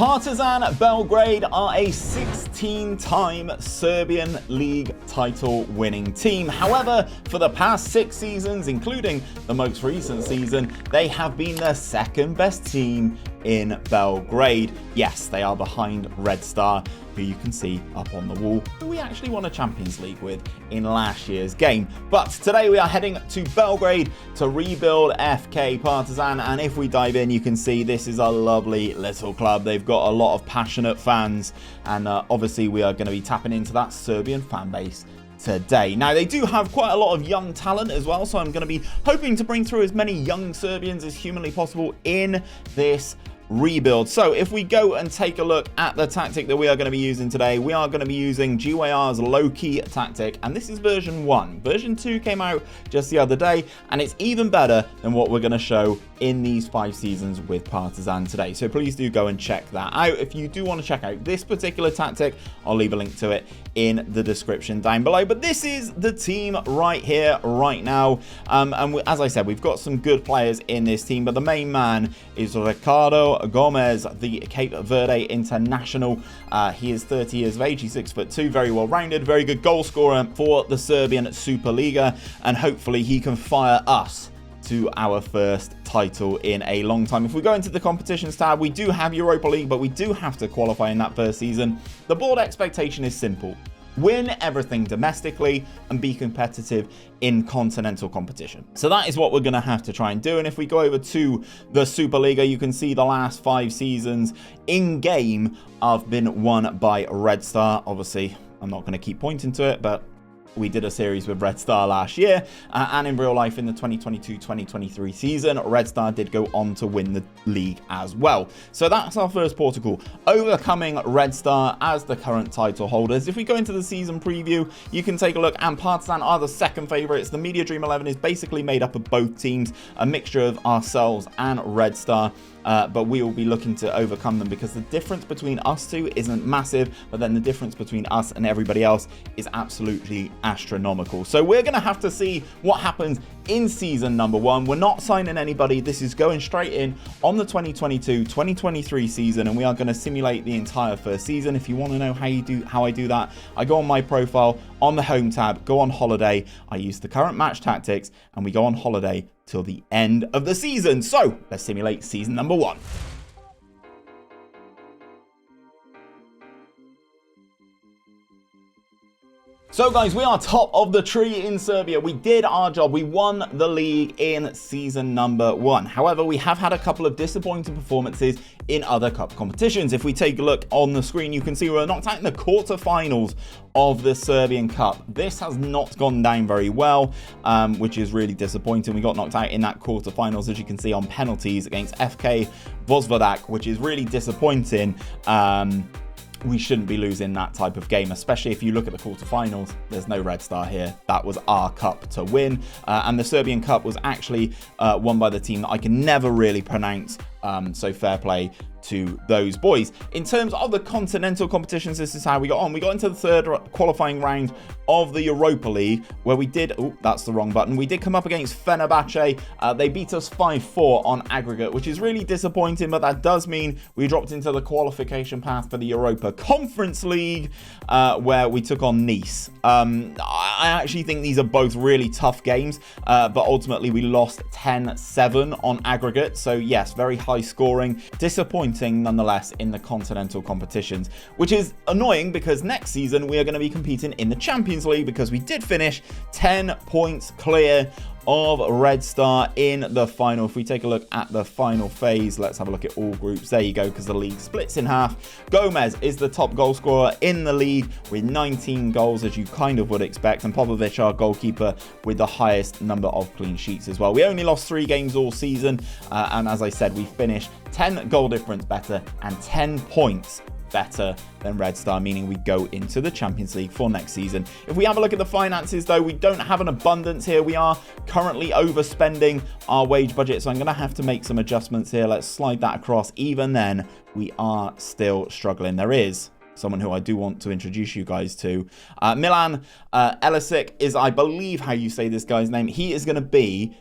Partizan Belgrade are a 16-time Serbian League title winning team. However, for the past 6 seasons, including the most recent season, they have been the second best team in Belgrade. Yes, they are behind Red Star, who you can see up on the wall, who we actually won a Champions League with in last year's game. But today we are heading to Belgrade to rebuild FK Partizan, and if we dive in, you can see this is a lovely little club. They've got a lot of passionate fans, and obviously we are going to be tapping into that Serbian fan base today. Now, they do have quite a lot of young talent as well, so I'm going to be hoping to bring through as many young Serbians as humanly possible in this rebuild. So if we go and take a look at the tactic that we are going to be using today, we are going to be using GYR's low-key tactic, and this is version 1. Version 2 came out just the other day, and it's even better than what we're going to show in these 5 seasons with Partizan today. So please do go and check that out. If you do want to check out this particular tactic, I'll leave a link to it in the description down below. But this is the team right here, right now. As I said, we've got some good players in this team, but the main man is Ricardo Gomez, the Cape Verde international. He is 30 years of age, he's 6'2", very well rounded, very good goal scorer for the Serbian SuperLiga, and hopefully he can fire us to our first title in a long time. If we go into the competitions tab, we do have Europa League, but we do have to qualify in that first season. The board expectation is simple: win everything domestically and be competitive in continental competition. So that is what we're going to have to try and do. And if we go over to the Superliga, you can see the last 5 seasons in game have been won by Red Star. Obviously, I'm not going to keep pointing to it, but we did a series with Red Star last year, and in real life in the 2022-2023 season, Red Star did go on to win the league as well. So that's our first protocol, overcoming Red Star as the current title holders. If we go into the season preview, you can take a look, and Partizan are the second favourites. The Media Dream 11 is basically made up of both teams, a mixture of ourselves and Red Star. But we will be looking to overcome them because the difference between us two isn't massive, but then the difference between us and everybody else is absolutely astronomical. So we're going to have to see what happens in season number 1. We're not signing anybody. This is going straight in on the 2022-2023 season, and we are going to simulate the entire first season. If you want to know how I do that, I go on my profile on the home tab, go on holiday. I use the current match tactics, and we go on holiday till the end of the season. So let's simulate season number 1. So guys, we are top of the tree in Serbia. We did our job. We won the league in season number 1. However, we have had a couple of disappointing performances in other cup competitions. If we take a look on the screen, you can see we're knocked out in the quarterfinals of the Serbian Cup. This has not gone down very well, which is really disappointing. We got knocked out in that quarterfinals, as you can see, on penalties against FK Vojvodak, which is really disappointing. We shouldn't be losing that type of game, especially if you look at the quarterfinals. There's no Red Star here. That was our cup to win. And the Serbian Cup was actually won by the team that I can never really pronounce. So fair play to those boys. In terms of the continental competitions, this is how we got on. We got into the third qualifying round of the Europa League, where we did, oh, that's the wrong button. We did come up against Fenerbahce. They beat us 5-4 on aggregate, which is really disappointing, but that does mean we dropped into the qualification path for the Europa Conference League, where we took on Nice. I actually think these are both really tough games, but ultimately we lost 10-7 on aggregate. So yes, very high scoring. Disappointing nonetheless in the continental competitions, which is annoying because next season we are going to be competing in the Champions League, because we did finish 10 points clear of Red Star in the final. If we take a look at the final phase, let's have a look at all groups. There you go, because the league splits in half. Gomez is the top goal scorer in the league with 19 goals, as you kind of would expect, and Popovic, our goalkeeper, with the highest number of clean sheets as well. We only lost 3 games all season, and as I said, we finished 10 goal difference better and 10 points better than Red Star, meaning we go into the Champions League for next season. If we have a look at the finances, though, we don't have an abundance here. We are currently overspending our wage budget, so I'm going to have to make some adjustments here. Let's slide that across. Even then, we are still struggling. There is someone who I do want to introduce you guys to. Milan Elisic is, I believe, how you say this guy's name. He is going to be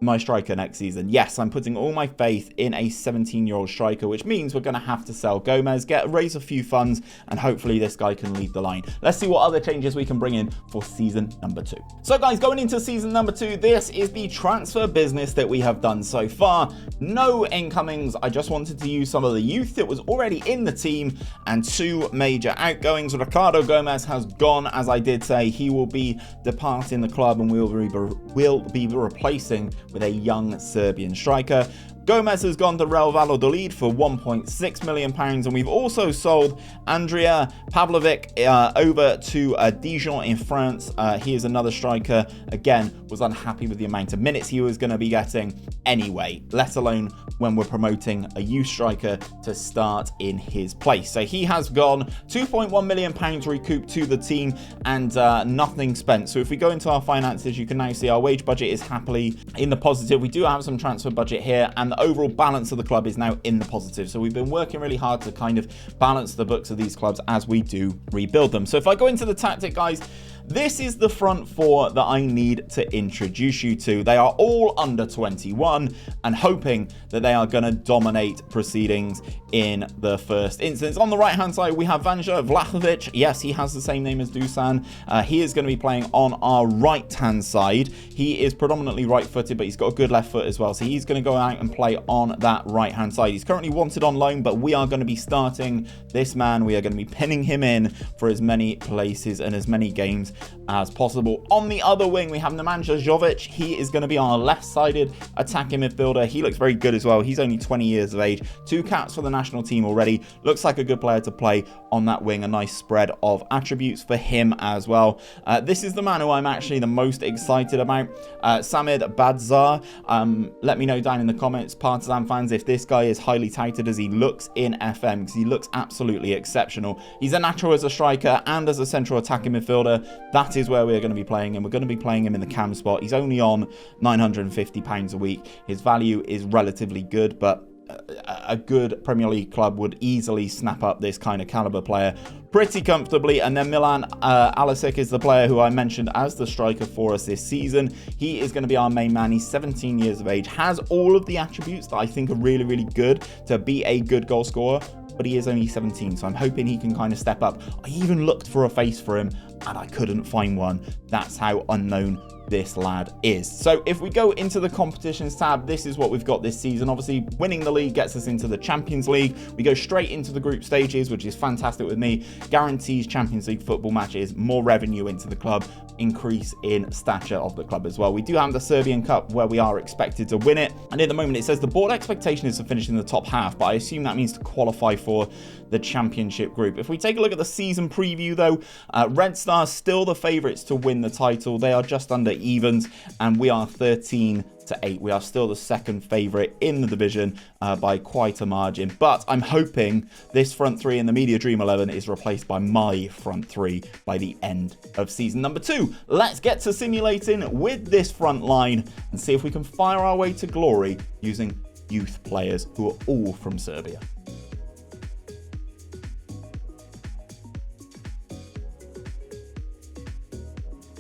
my striker next season. Yes, I'm putting all my faith in a 17-year-old striker, which means we're going to have to sell Gomez, raise a few funds, and hopefully this guy can lead the line. Let's see what other changes we can bring in for season number 2. So guys, going into season number 2, this is the transfer business that we have done so far. No incomings. I just wanted to use some of the youth that was already in the team, and 2 major outgoings. Ricardo Gomez has gone, as I did say. He will be departing the club, and we'll be replacing with a young Serbian striker. Gomez has gone to Real Valladolid for £1.6 million, and we've also sold Andrea Pavlovic over to Dijon in France. He is another striker. Again, was unhappy with the amount of minutes he was going to be getting anyway, let alone when we're promoting a youth striker to start in his place. So he has gone. £2.1 million recouped to the team, and nothing spent. So if we go into our finances, you can now see our wage budget is happily in the positive. We do have some transfer budget here, and the overall balance of the club is now in the positive. So we've been working really hard to kind of balance the books of these clubs as we do rebuild them. So if I go into the tactic, guys, this is the front 4 that I need to introduce you to. They are all under 21 and hoping that they are going to dominate proceedings in the first instance. On the right hand side, we have Vanja Vlahovic. Yes, he has the same name as Dusan. He is going to be playing on our right hand side. He is predominantly right footed, but he's got a good left foot as well. So he's going to go out and play on that right hand side. He's currently wanted on loan, but we are going to be starting this man. We are going to be pinning him in for as many places and as many games as possible. On the other wing, we have Nemanja Jovic. He is going to be our left-sided attacking midfielder. He looks very good as well. He's only 20 years of age. 2 caps for the national team already. Looks like a good player to play on that wing. A nice spread of attributes for him as well. This is the man who I'm actually the most excited about. Samid Badzar. Let me know down in the comments, Partizan fans, if this guy is highly touted as he looks in FM, because he looks absolutely exceptional. He's a natural as a striker and as a central attacking midfielder. That is where we're going to be playing him. We're going to be playing him in the cam spot. He's only on £950 a week. His value is relatively good, but a good Premier League club would easily snap up this kind of caliber player pretty comfortably. And then Milan Alisic is the player who I mentioned as the striker for us this season. He is going to be our main man. He's 17 years of age, has all of the attributes that I think are really, really good to be a good goal scorer, but he is only 17, so I'm hoping he can kind of step up. I even looked for a face for him, and I couldn't find one. That's how unknown this lad is. So if we go into the competitions tab, this is what we've got this season. Obviously, winning the league gets us into the Champions League. We go straight into the group stages, which is fantastic with me. Guarantees Champions League football matches, more revenue into the club, increase in stature of the club as well. We do have the Serbian Cup where we are expected to win it, and at the moment it says the board expectation is to finish in the top half, but I assume that means to qualify for the championship group. If we take a look at the season preview though, Red Star still the favourites to win the title. They are just under evens, and we are 13-8. We are still the second favourite in the division by quite a margin, but I'm hoping this front 3 in the Media Dream 11 is replaced by my front 3 by the end of season number 2. Let's get to simulating with this front line and see if we can fire our way to glory using youth players who are all from Serbia.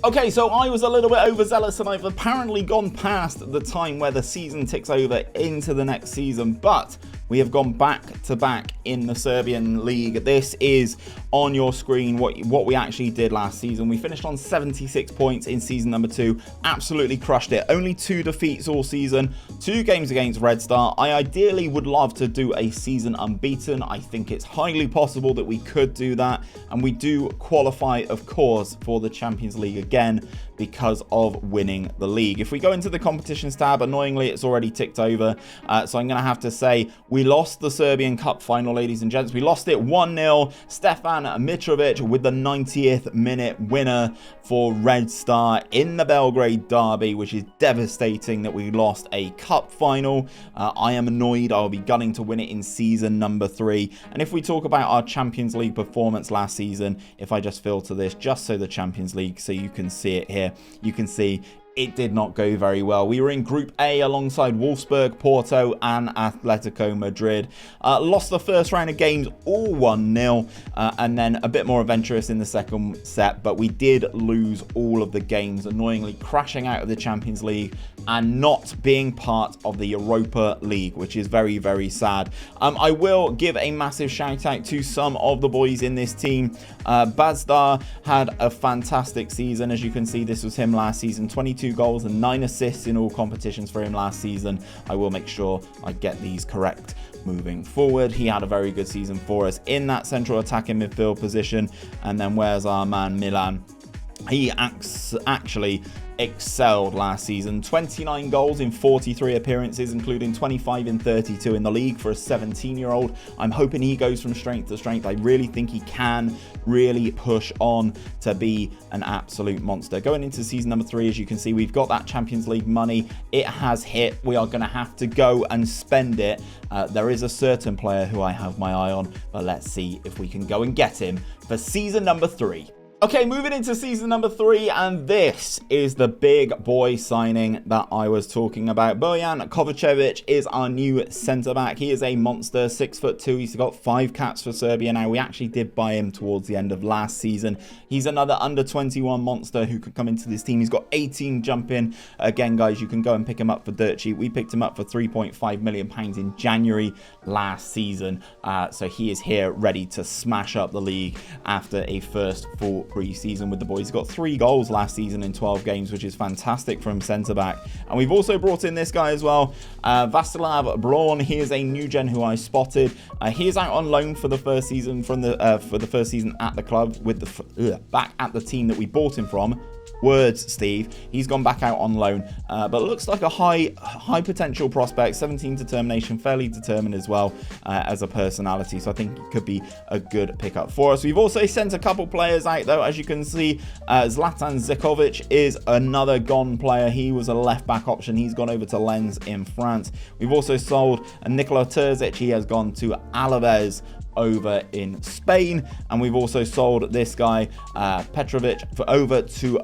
Okay, so I was a little bit overzealous and I've apparently gone past the time where the season ticks over into the next season, but we have gone back to back in the Serbian league. This is on your screen what we actually did last season. We finished on 76 points in season number 2. Absolutely crushed it. Only 2 defeats all season. 2 games against Red Star. I ideally would love to do a season unbeaten. I think it's highly possible that we could do that. And we do qualify, of course, for the Champions League again because of winning the league. If we go into the competitions tab, annoyingly, it's already ticked over. So I'm going to have to say we lost the Serbian Cup final, ladies and gents. We lost it 1-0. Stefan Mitrovic with the 90th minute winner for Red Star in the Belgrade derby, which is devastating that we lost a cup final. I am annoyed. I'll be gunning to win it in season number 3. And if we talk about our Champions League performance last season, if I just filter this just so the Champions League, so you can see it here, you can see it did not go very well. We were in Group A alongside Wolfsburg, Porto and Atletico Madrid. Lost the first round of games all 1-0 and then a bit more adventurous in the second set, but we did lose all of the games, annoyingly crashing out of the Champions League and not being part of the Europa League, which is very, very sad. I will give a massive shout out to some of the boys in this team. Bazdar had a fantastic season. As you can see, this was him last season. 22 goals and 9 assists in all competitions for him last season. I will make sure I get these correct moving forward. He had a very good season for us in that central attacking midfield position. And then where's our man Milan? He actually excelled last season. 29 goals in 43 appearances, including 25 in 32 in the league for a 17-year-old. I'm hoping he goes from strength to strength. I really think he can really push on to be an absolute monster. Going into season number 3, as you can see, we've got that Champions League money. It has hit. We are going to have to go and spend it. There is a certain player who I have my eye on, but let's see if we can go and get him for season number 3. Okay, moving into season number 3, and this is the big boy signing that I was talking about. Bojan Kovacevic is our new centre-back. He is a monster, 6'2". He's got 5 caps for Serbia now. We actually did buy him towards the end of last season. He's another under-21 monster who could come into this team. He's got 18 jump-in. Again, guys, you can go and pick him up for dirt cheap. We picked him up for £3.5 million in January last season. So he is here ready to smash up the league after a first full pre-season with the boys. He's got 3 goals last season in 12 games, which is fantastic from centre-back. And we've also brought in this guy as well, Vasilav Braun. He is a new gen who I spotted. He is out on loan for the first season for the first season at the club with the back at the team that we bought him from. Words, Steve. He's gone back out on loan, but looks like a high potential prospect. 17 determination, fairly determined as well as a personality. So I think it could be a good pickup for us. We've also sent a couple players out though. As you can see, Zlatan Zikovic is another gone player. He was a left back option. He's gone over to Lens in France. We've also sold Nikola Terzic. He has gone to Alaves over in Spain, and we've also sold this guy Petrovic over to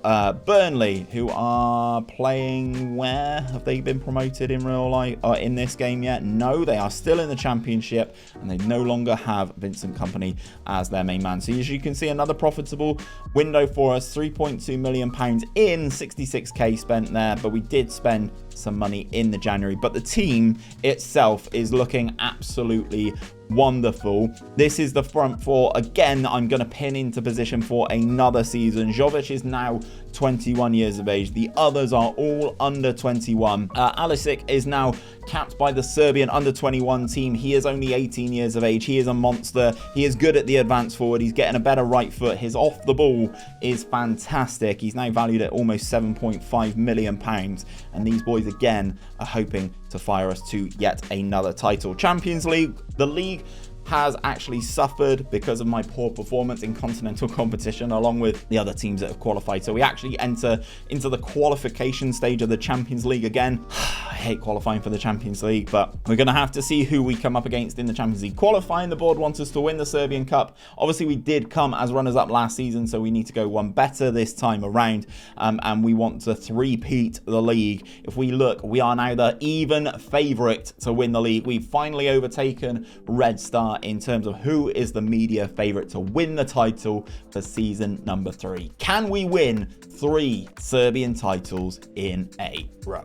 Burnley, who are playing where? Have they been promoted in real life or in this game yet? No, they are still in the Championship, and they no longer have Vincent Kompany as their main man. So as you can see, another profitable window for us. £3.2 million in, 66k spent there, but we did spend some money in the January. But the team itself is looking absolutely wonderful. This is the front four. Again, I'm going to pin into position for another season. Jovic is now 21 years of age. The others are all under 21. Alisic is now capped by the Serbian under 21 team. He is only 18 years of age. He is a monster. He is good at the advance forward. He's getting a better right foot. His off the ball is fantastic. He's now valued at almost £7.5 million. And these boys again are hoping to fire us to yet another title. Champions League, the league has actually suffered because of my poor performance in continental competition along with the other teams that have qualified. So we actually enter into the qualification stage of the Champions League again. I hate qualifying for the Champions League, but we're going to have to see who we come up against in the Champions League. Qualifying, the board wants us to win the Serbian Cup. Obviously, we did come as runners-up last season, so we need to go one better this time around, and we want to three-peat the league. If we look, we are now the even favourite to win the league. We've finally overtaken Red Star in terms of who is the media favourite to win the title for season number 3. Can we win 3 Serbian titles in a row?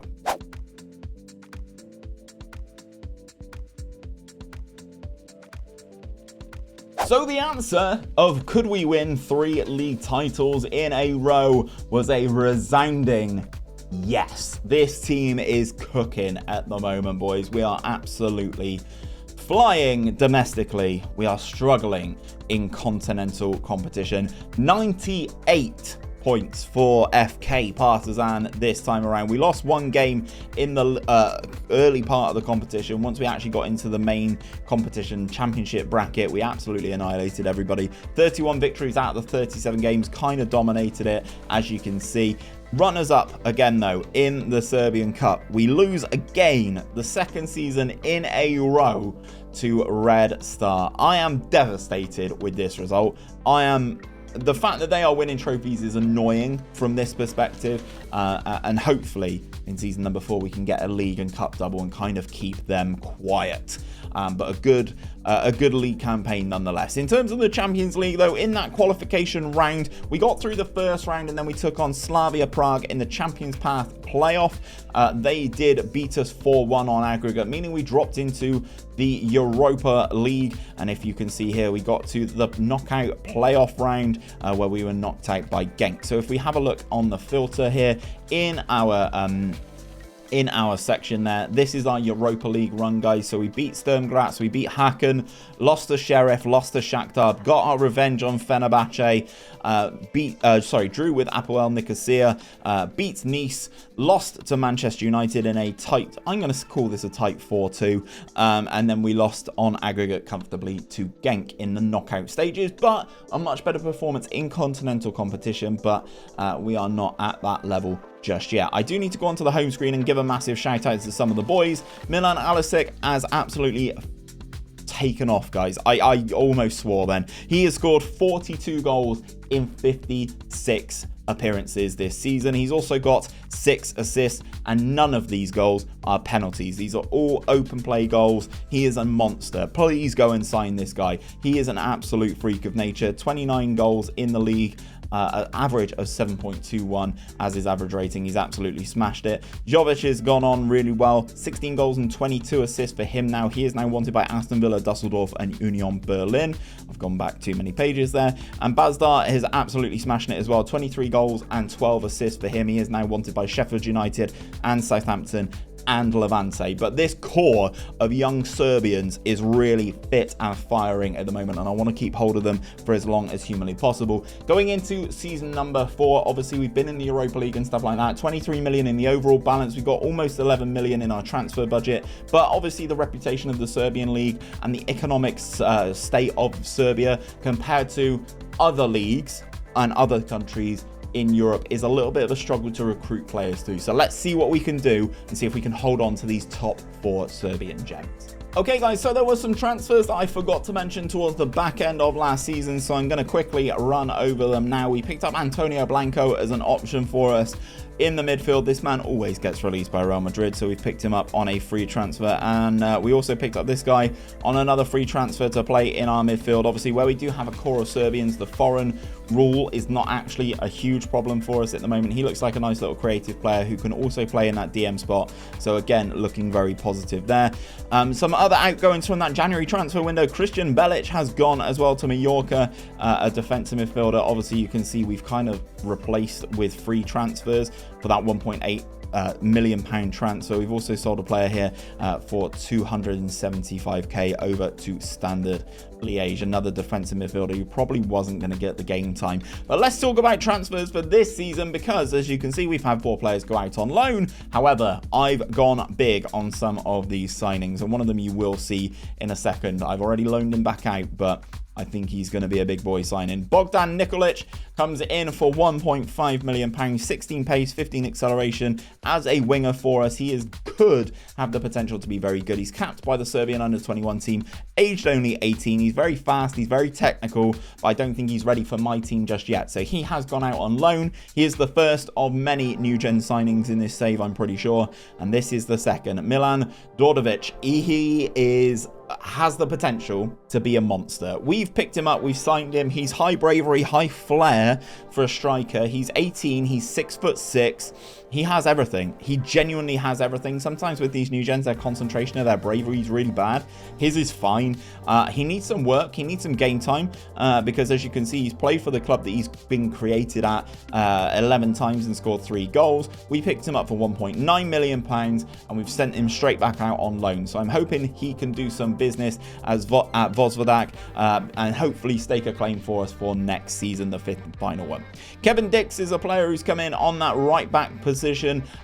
So the answer of could we win 3 league titles in a row was a resounding yes. This team is cooking at the moment, boys. We are absolutely flying domestically. We are struggling in continental competition. 98 points for FK Partizan this time around. We lost 1 game in the early part of the competition. Once we actually got into the main competition championship bracket, we absolutely annihilated everybody. 31 victories out of the 37 games, kind of dominated it, as you can see. Runners up again though in the Serbian Cup. We lose again, the second season in a row, to Red Star. I am devastated with this result. I am the fact that they are winning trophies is annoying from this perspective, and hopefully in season number 4 we can get a league and cup double and kind of keep them quiet. But a good league campaign nonetheless. In terms of the Champions League, though, in that qualification round, we got through the first round and then we took on Slavia Prague in the Champions Path playoff. They did beat us 4-1 on aggregate, meaning we dropped into the Europa League. And if you can see here, we got to the knockout playoff round where we were knocked out by Genk. So if we have a look on the filter here in our section there, this is our Europa League run, guys. So we beat Sturm Graz, we beat Haken, lost to Sheriff, lost to Shakhtar, got our revenge on Fenerbahce, drew with Apoel Nicosia, beat Nice, lost to Manchester United in a tight, I'm going to call this a tight 4-2, and then we lost on aggregate comfortably to Genk in the knockout stages, but a much better performance in continental competition, but we are not at that level just yet. I do need to go onto the home screen and give a massive shout out to some of the boys. Milan Alisic has absolutely taken off, guys. I almost swore then. He has scored 42 goals in 56 appearances this season. He's also got 6 assists, and none of these goals are penalties. These are all open play goals. He is a monster. Please go and sign this guy. He is an absolute freak of nature. 29 goals in the league. An average of 7.21 as his average rating. He's absolutely smashed it. Jovic has gone on really well. 16 goals and 22 assists for him now. He is now wanted by Aston Villa, Dusseldorf and Union Berlin. I've gone back too many pages there. And Bazdar is absolutely smashing it as well. 23 goals and 12 assists for him. He is now wanted by Sheffield United and Southampton and Levante. But this core of young Serbians is really fit and firing at the moment, and I want to keep hold of them for as long as humanly possible. Going into season number 4, obviously we've been in the Europa League and stuff like that. 23 million in the overall balance. We've got almost 11 million in our transfer budget, but obviously the reputation of the Serbian league and the economic state of Serbia compared to other leagues and other countries in Europe is a little bit of a struggle to recruit players to. So let's see what we can do and see if we can hold on to these top 4 Serbian gems. Okay guys, so there were some transfers that I forgot to mention towards the back end of last season, so I'm going to quickly run over them now. We picked up Antonio Blanco as an option for us in the midfield. This man always gets released by Real Madrid, so we've picked him up on a free transfer, and we also picked up this guy on another free transfer to play in our midfield. Obviously, where we do have a core of Serbians, the foreign rule is not actually a huge problem for us at the moment. He looks like a nice little creative player who can also play in that DM spot, so again, looking very positive there. Some other outgoings from that January transfer window. Christian Belic has gone as well to Mallorca, a defensive midfielder. Obviously, you can see we've kind of replaced with free transfers for that 1.8 million pound transfer. We've also sold a player here for 275k over to Standard Liège, another defensive midfielder who probably wasn't going to get the game time. But let's talk about transfers for this season, because as you can see, we've had 4 players go out on loan. However, I've gone big on some of these signings, and one of them you will see in a second. I've already loaned him back out, but I think he's going to be a big boy signing. Bogdan Nikolic comes in for £1.5 million, 16 pace, 15 acceleration as a winger for us. He could have the potential to be very good. He's capped by the Serbian under-21 team, aged only 18. He's very fast, he's very technical, but I don't think he's ready for my team just yet. So he has gone out on loan. He is the first of many new gen signings in this save, I'm pretty sure. And this is the second. Milan Dordovic. He has the potential to be a monster. We've picked him up, we've signed him. He's high bravery, high flair for a striker. He's 18, he's 6'6". He has everything. He genuinely has everything. Sometimes with these new gens, their concentration or their bravery is really bad. His is fine. He needs some work. He needs some game time because as you can see, he's played for the club that he's been created at 11 times and scored 3 goals. We picked him up for £1.9 million and we've sent him straight back out on loan. So I'm hoping he can do some business at Vozvodak and hopefully stake a claim for us for next season, the 5th and final one. Kevin Dix is a player who's come in on that right back position.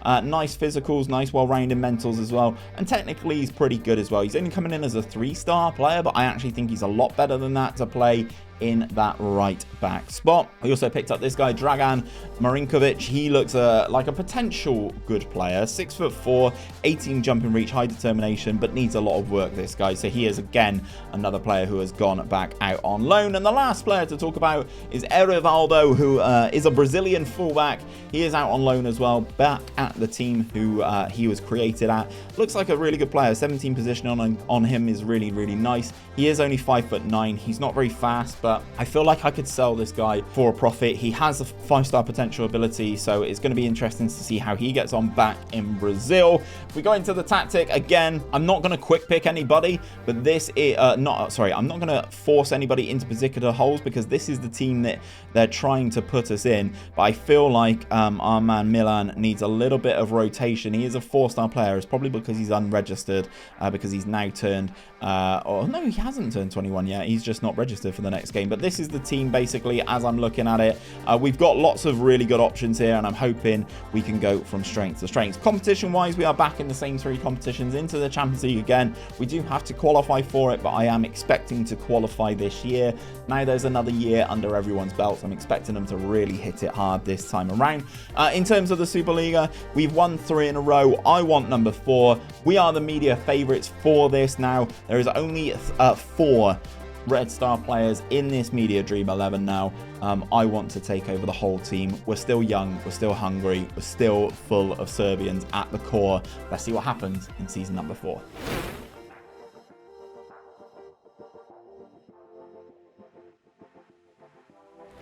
Nice physicals, nice well-rounded mentals as well, and technically he's pretty good as well. He's only coming in as a 3-star player, but I actually think he's a lot better than that to play in that right back spot. We also picked up this guy, Dragan Marinkovic. He looks like a potential good player. 6'4", 18 jump and reach, high determination, but needs a lot of work, this guy. So he is, again, another player who has gone back out on loan. And the last player to talk about is Erivaldo, who is a Brazilian fullback. He is out on loan as well, back at the team who he was created at. Looks like a really good player. 17 position on him is really, really nice. He is only 5'9". He's not very fast, but I feel like I could sell this guy for a profit. He has a 5-star potential ability, so it's going to be interesting to see how he gets on back in Brazil. If we go into the tactic, again, I'm not going to quick pick anybody, but this is I'm not going to force anybody into particular holes, because this is the team that they're trying to put us in. But I feel like our man Milan needs a little bit of rotation. He is a 4-star player. It's probably because he's unregistered, because he's now turned, or no, he hasn't turned 21 yet. He's just not registered for the next game. But this is the team, basically, as I'm looking at it. We've got lots of really good options here, and I'm hoping we can go from strength to strength. Competition-wise, we are back in the same 3 competitions into the Champions League again. We do have to qualify for it, but I am expecting to qualify this year. Now there's another year under everyone's belt. I'm expecting them to really hit it hard this time around. In terms of the Superliga, we've won 3 in a row. I want number 4. We are the media favourites for this now. There is only 4 Red Star players in this Media Dream 11 now. I want to take over the whole team. We're still young, we're still hungry, we're still full of Serbians at the core. Let's see what happens in season number 4.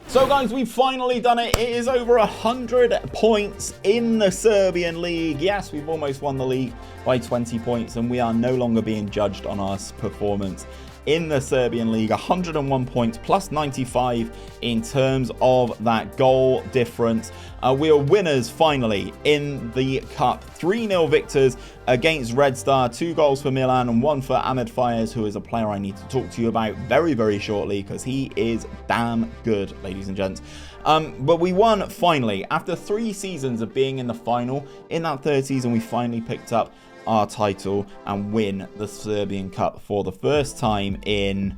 So guys, we've finally done it. It is over 100 points in the Serbian league. Yes, we've almost won the league by 20 points, and we are no longer being judged on our performance in the Serbian league. 101 points plus 95 in terms of that goal difference. We are winners finally in the cup. 3-0 victors against Red Star. 2 goals for Milan and 1 for Ahmed Fayez, who is a player I need to talk to you about very, very shortly, because he is damn good, ladies and gents. But we won finally after 3 seasons of being in the final. In that 3rd season, we finally picked up our title and win the Serbian Cup for the first time in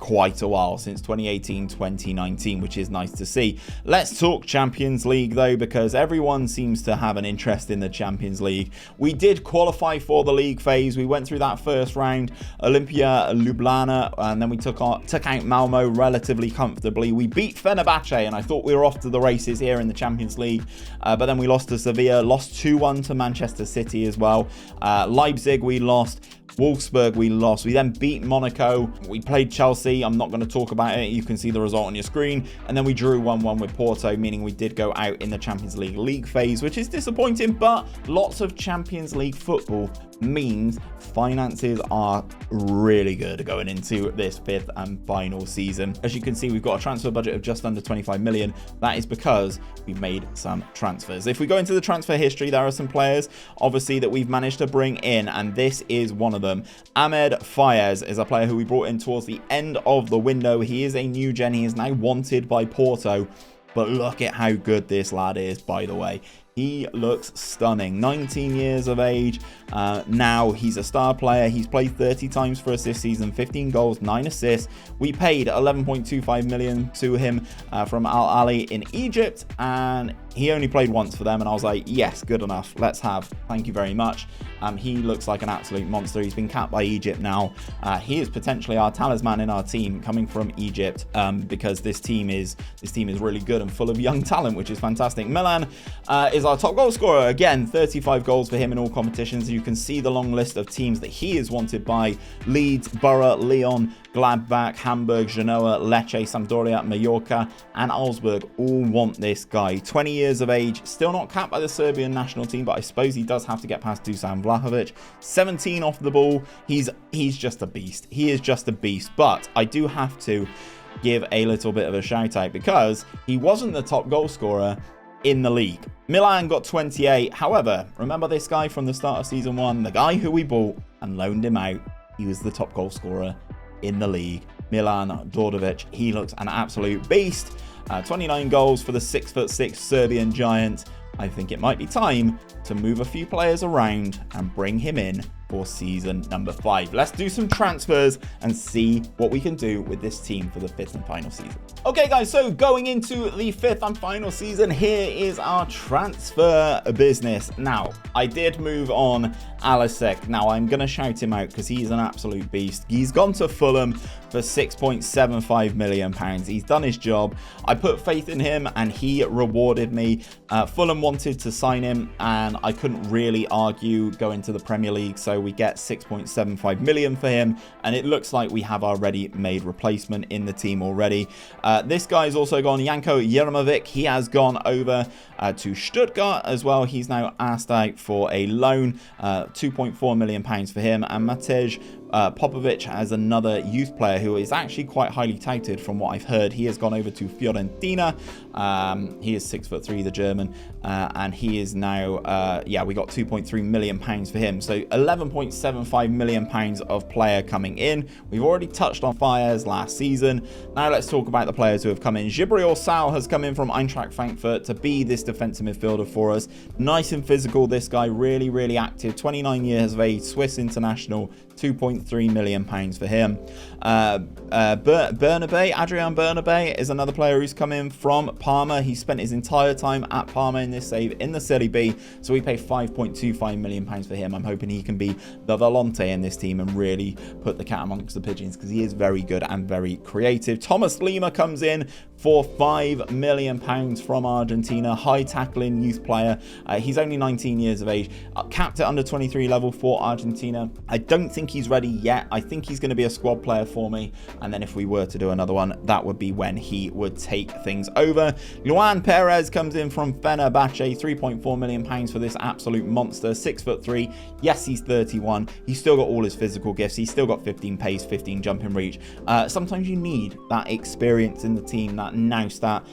quite a while, since 2018-2019, which is nice to see. Let's talk Champions League though, because everyone seems to have an interest in the Champions League. We did qualify for the league phase. We went through that first round, Olimpia Ljubljana, and then we took out Malmo relatively comfortably. We beat Fenerbahce, and I thought we were off to the races here in the Champions League, but then we lost to Sevilla, lost 2-1 to Manchester City as well. Leipzig we lost, Wolfsburg we lost. We then beat Monaco. We played Chelsea. I'm not going to talk about it. You can see the result on your screen. And then we drew 1-1 with Porto, meaning we did go out in the Champions League phase, which is disappointing, but lots of Champions League football means finances are really good going into this 5th and final season. As you can see, we've got a transfer budget of just under 25 million. That is because we made some transfers. If we go into the transfer history, there are some players obviously that we've managed to bring in, and this is one of them. Ahmed Fayez is a player who we brought in towards the end of the window. He is a new gen. He is now wanted by Porto, but look at how good this lad is, by the way. He looks stunning. 19 years of age. Now he's a star player. He's played 30 times for us this season, 15 goals, 9 assists. We paid 11.25 million to him from Al Ahly in Egypt, and he only played once for them, and I was like, yes, good enough. Let's have. Thank you very much. He looks like an absolute monster. He's been capped by Egypt now. He is potentially our talisman in our team, coming from Egypt, because this team is really good and full of young talent, which is fantastic. Milan is our top goal scorer. Again, 35 goals for him in all competitions. You can see the long list of teams that he is wanted by: Leeds, Borough, Lyon, Gladbach, Hamburg, Genoa, Lecce, Sampdoria, Mallorca, and Augsburg all want this guy. 20 years of age, still not capped by the Serbian national team, but I suppose he does have to get past Dusan Vlahovic. 17 off the ball. He's just a beast. He is just a beast. But I do have to give a little bit of a shout out, because he wasn't the top goal scorer in the league. Milan got 28. However, remember this guy from the start of season 1, the guy who we bought and loaned him out. He was the top goal scorer in the league. Milan Dordovic, he looks an absolute beast. 29 goals for the 6'6" Serbian giant. I think it might be time to move a few players around and bring him in for season number 5. Let's do some transfers and see what we can do with this team for the 5th and final season. Okay guys, so going into the 5th and final season, here is our transfer business. Now, I did move on Alisek. Now, I'm going to shout him out because he's an absolute beast. He's gone to Fulham for £6.75 million. He's done his job. I put faith in him and he rewarded me. Fulham wanted to sign him and I couldn't really argue going to the Premier League, so we get £6.75 million for him, and it looks like we have our ready-made replacement in the team already. This guy's also gone, Janko Jerimovic. He has gone over to Stuttgart as well. He's now asked out for a loan, £2.4 million for him, and Matej Popovic as another youth player who is actually quite highly touted from what I've heard. He has gone over to Fiorentina. He is 6'3", the German, and he is now, we got £2.3 million for him. So £11.75 million of player coming in. We've already touched on Fires last season. Now let's talk about the players who have come in. Gibril Sal has come in from Eintracht Frankfurt to be this defensive midfielder for us. Nice and physical, this guy, really, really active. 29 years of age, Swiss international, £2.3 million for him. Adrian Bernabe is another player who's come in from Parma. He spent his entire time at Parma in this save in the Serie B, so we pay £5.25 million for him. I'm hoping he can be the Volante in this team and really put the cat amongst the pigeons because he is very good and very creative. Thomas Lima comes in for £5 million from Argentina. High tackling youth player. He's only 19 years of age. Capped at under 23 level for Argentina. I don't think he's ready yet. I think he's going to be a squad player for me. And then if we were to do another one, that would be when he would take things over. Luan Perez comes in from Fenerbahce. £3.4 million for this absolute monster. 6'3". Yes, he's 31. He's still got all his physical gifts. He's still got 15 pace, 15 jumping reach. Sometimes you need that experience in the team, that nous, that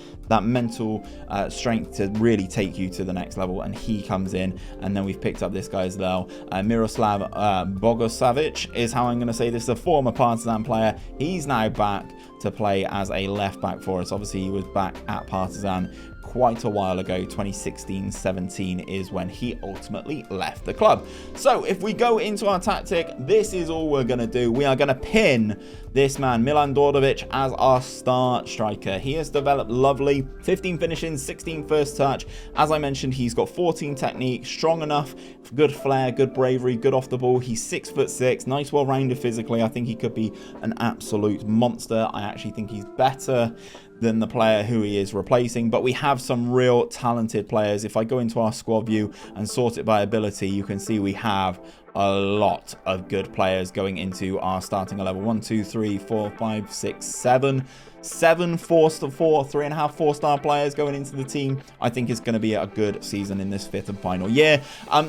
mental strength to really take you to the next level, and he comes in. And then we've picked up this guy as well, Miroslav Bogosavic is how I'm going to say this, a former Partizan player. He's now back to play as a left back for us. Obviously he was back at Partizan quite a while ago. 2016-17 is when he ultimately left the club. So if we go into our tactic, this is all we're going to do. We are going to pin this man, Milan Dordovic, as our star striker. He has developed lovely. 15 finishing, 16 first touch. As I mentioned, he's got 14 technique, strong enough, good flair, good bravery, good off the ball. He's 6'6", nice, well-rounded physically. I think he could be an absolute monster. I actually think he's better than the player who he is replacing, but we have some real talented players. If I go into our squad view and sort it by ability, you can see we have a lot of good players going into our starting 11. 1, 2, 3, 4, 5, 6, 7. 7 3.5 4-star players going into the team. I think it's going to be a good season in this 5th and final year.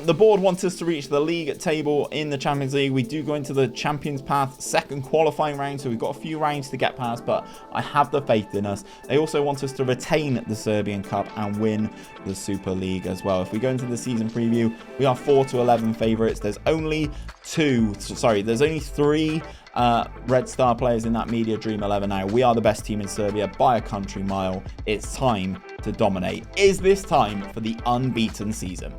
The board wants us to reach the league table in the Champions League. We do go into the Champions Path second qualifying round, so we've got a few rounds to get past, but I have the faith in us. They also want us to retain the Serbian Cup and win the Super League as well. If we go into the season preview, we are 4-11 favourites. There's only 3 Red Star players in that Media Dream 11 now. We are the best team in Serbia by a country mile. It's time to dominate. Is this time for the unbeaten season?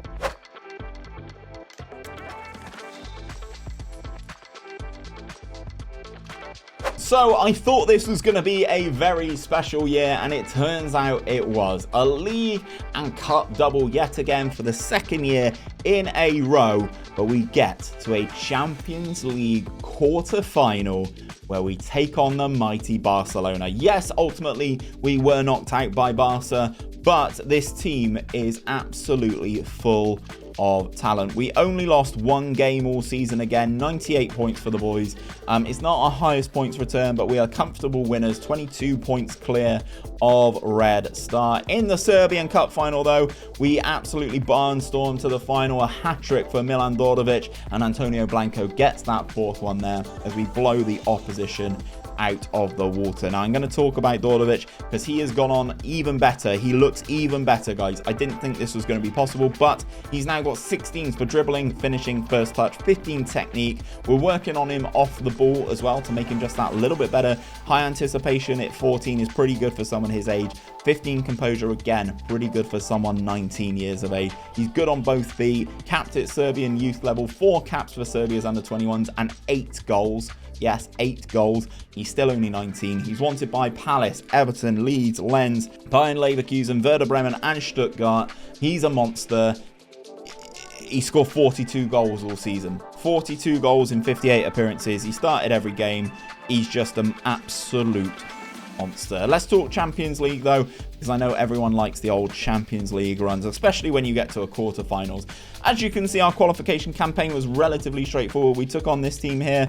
So I thought this was going to be a very special year, and it turns out it was. A league and cup double yet again for the second year in a row, but we get to a Champions League quarter-final where we take on the mighty Barcelona. Yes, ultimately we were knocked out by Barca, but this team is absolutely full of talent. We only lost one game all season again, 98 points for the boys. It's not our highest points return, but we are comfortable winners, 22 points clear of Red Star. In the Serbian Cup final though, we absolutely barnstormed to the final, a hat-trick for Milan Dordovic, and Antonio Blanco gets that fourth one there as we blow the opposition out of the water. Now I'm going to talk about Dordovic because he has gone on even better. He looks even better, guys. I didn't think this was going to be possible, but he's now got 16s for dribbling, finishing, first touch, 15 technique. We're working on him off the ball as well to make him just that little bit better. High anticipation at 14 is pretty good for someone his age. 15 composure, again, pretty good for someone 19 years of age. He's good on both feet, capped at Serbian youth level, 4 caps for Serbia's under-21s, and 8 goals. Yes, 8 goals. He's still only 19. He's wanted by Palace, Everton, Leeds, Lens, Bayern Leverkusen, Werder Bremen, and Stuttgart. He's a monster. He scored 42 goals all season. 42 goals in 58 appearances. He started every game. He's just an absolute monster. Let's talk Champions League though, because I know everyone likes the old Champions League runs, especially when you get to a quarterfinals. As you can see, our qualification campaign was relatively straightforward. We took on this team here,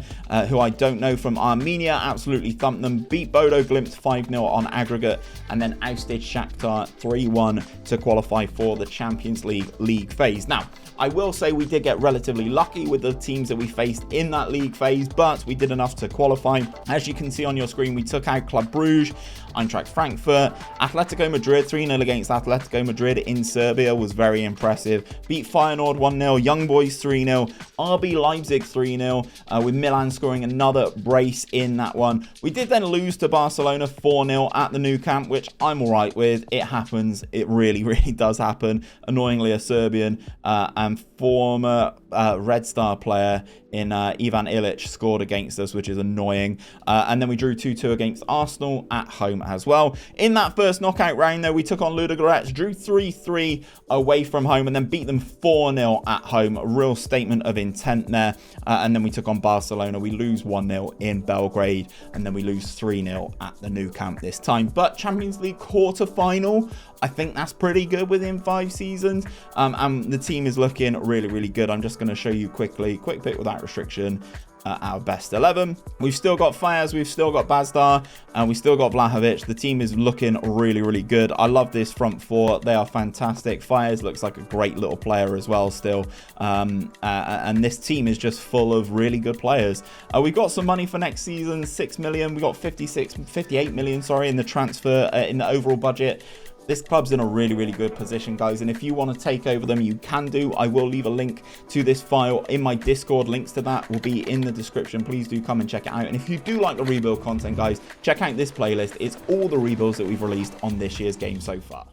who I don't know, from Armenia, absolutely thumped them, beat Bodo Glimt 5-0 on aggregate, and then ousted Shakhtar 3-1 to qualify for the Champions League phase. Now, I will say we did get relatively lucky with the teams that we faced in that league phase, but we did enough to qualify. As you can see on your screen, we took out Club Brugge, Eintracht Frankfurt, Atletico Madrid 3-0 against Atletico Madrid in Serbia was very impressive. Beat Feyenoord 1-0, Young Boys 3-0, RB Leipzig 3-0, with Milan scoring another brace in that one. We did then lose to Barcelona 4-0 at the Nou Camp, which I'm alright with. It happens. It really, really does happen. Annoyingly, a Serbian and former Red Star player in Ivan Ilic scored against us, which is annoying. And then we drew 2-2 against Arsenal at home as well. In that first knockout round, though, we took on Ludogorets, drew 3-3 away from home, and then beat them 4-0 at home. A real statement of intent there. And then we took on Barcelona. We lose 1-0 in Belgrade, and then we lose 3-0 at the Nou Camp this time. But Champions League quarter-final, I think that's pretty good within 5 seasons. And the team is looking really, really good. I'm just going to show you quick pick without restriction. Our best 11. We've still got Fayez, we've still got Bazdar, and we've still got Vlahovic. The team is looking really, really good. I love this front four. They are fantastic. Fayez looks like a great little player as well still. And this team is just full of really good players. We've got some money for next season, 6 million. We got 58 million, sorry, in the transfer, in the overall budget. This club's in a really, really good position, guys, and if you want to take over them, you can do. I will leave a link to this file in my Discord. Links to that will be in the description. Please do come and check it out. And if you do like the rebuild content, guys, check out this playlist. It's all the rebuilds that we've released on this year's game so far.